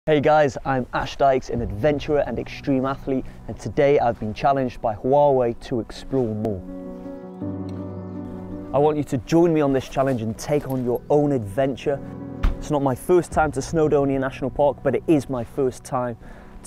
Hey guys, I'm Dykes, an adventurer and extreme athlete, and today I've been challenged by Huawei to explore more. I want you to join me on this challenge and take on your own adventure. It's not my first time to Snowdonia National Park, but it is my first time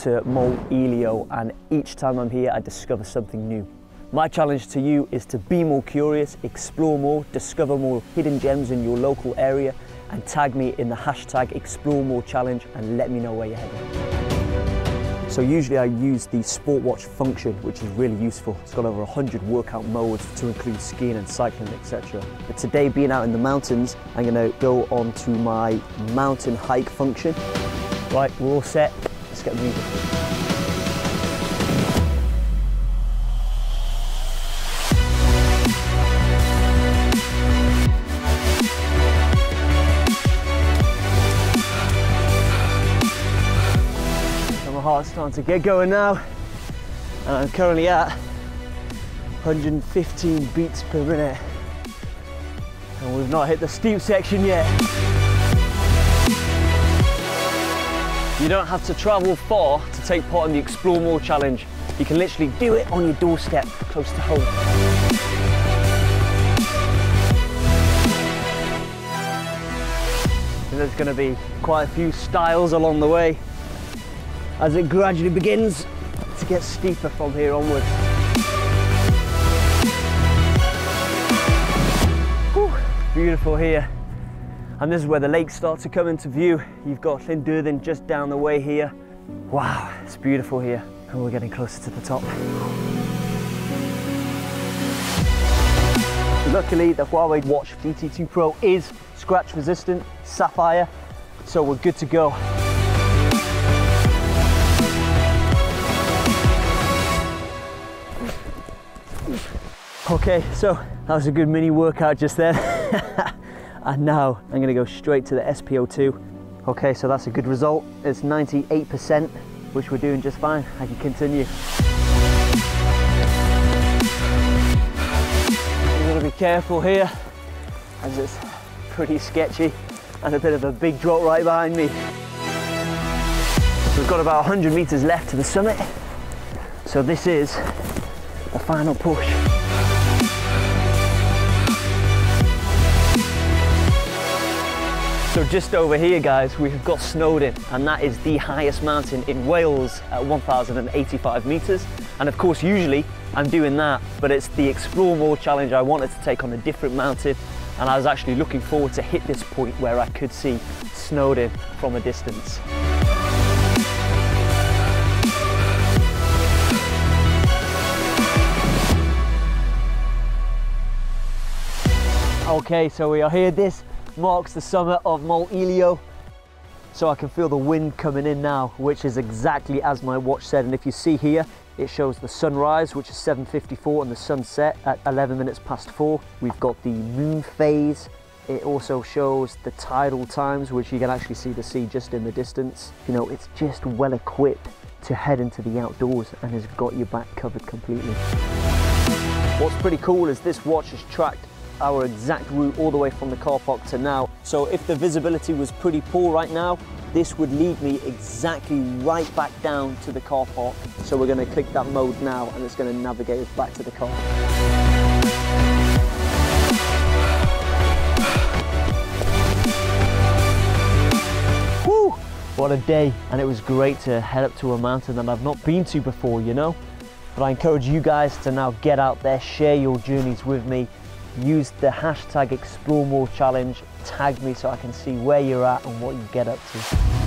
to Mount Elio, and each time I'm here I discover something new. My challenge to you is to be more curious, explore more, discover more hidden gems in your local area, and tag me in the hashtag Explore More Challenge and let me know where you're heading. So usually I use the Sport Watch function, which is really useful. It's got over 100 workout modes to include skiing and cycling, etc. But today, being out in the mountains, I'm gonna go on to my mountain hike function. Right, we're all set, let's get moving. My heart's starting to get going now, and I'm currently at 115 beats per minute, and we've not hit the steep section yet. You don't have to travel far to take part in the Explore More Challenge. You can literally do it on your doorstep, close to home. And there's going to be quite a few stiles along the way, as it gradually begins to get steeper from here onwards. Whew, beautiful here. And this is where the lakes start to come into view. You've got Llyn just down the way here. Wow, it's beautiful here. And we're getting closer to the top. Luckily, the Huawei Watch GT2 Pro is scratch resistant, sapphire, so we're good to go. Okay, so that was a good mini workout just then. And now I'm gonna go straight to the SPO2. Okay, so that's a good result. It's 98%, which we're doing just fine. I can continue. I'm gonna be careful here, as it's pretty sketchy and a bit of a big drop right behind me. We've got about 100 meters left to the summit. So this is the final push. So just over here, guys, we've got Snowdon, and that is the highest mountain in Wales at 1,085 meters. And of course, usually I'm doing that, but it's the Explore More Challenge. I wanted to take on a different mountain, and I was actually looking forward to hit this point where I could see Snowdon from a distance. Okay, so we are here. This marks the summit of Mount Elio. So I can feel the wind coming in now, which is exactly as my watch said. And if you see here, it shows the sunrise, which is 7:54, and the sunset at 11 minutes past 4. We've got the moon phase. It also shows the tidal times, which you can actually see the sea just in the distance. You know, it's just well equipped to head into the outdoors and has got your back covered completely. What's pretty cool is this watch has tracked our exact route all the way from the car park to now. So if the visibility was pretty poor right now, this would lead me exactly right back down to the car park. So we're going to click that mode now, and it's going to navigate us back to the car. Woo! What a day. And it was great to head up to a mountain that I've not been to before, you know? But I encourage you guys to now get out there, share your journeys with me. Use the hashtag Explore More Challenge, tag me so I can see where you're at and what you get up to.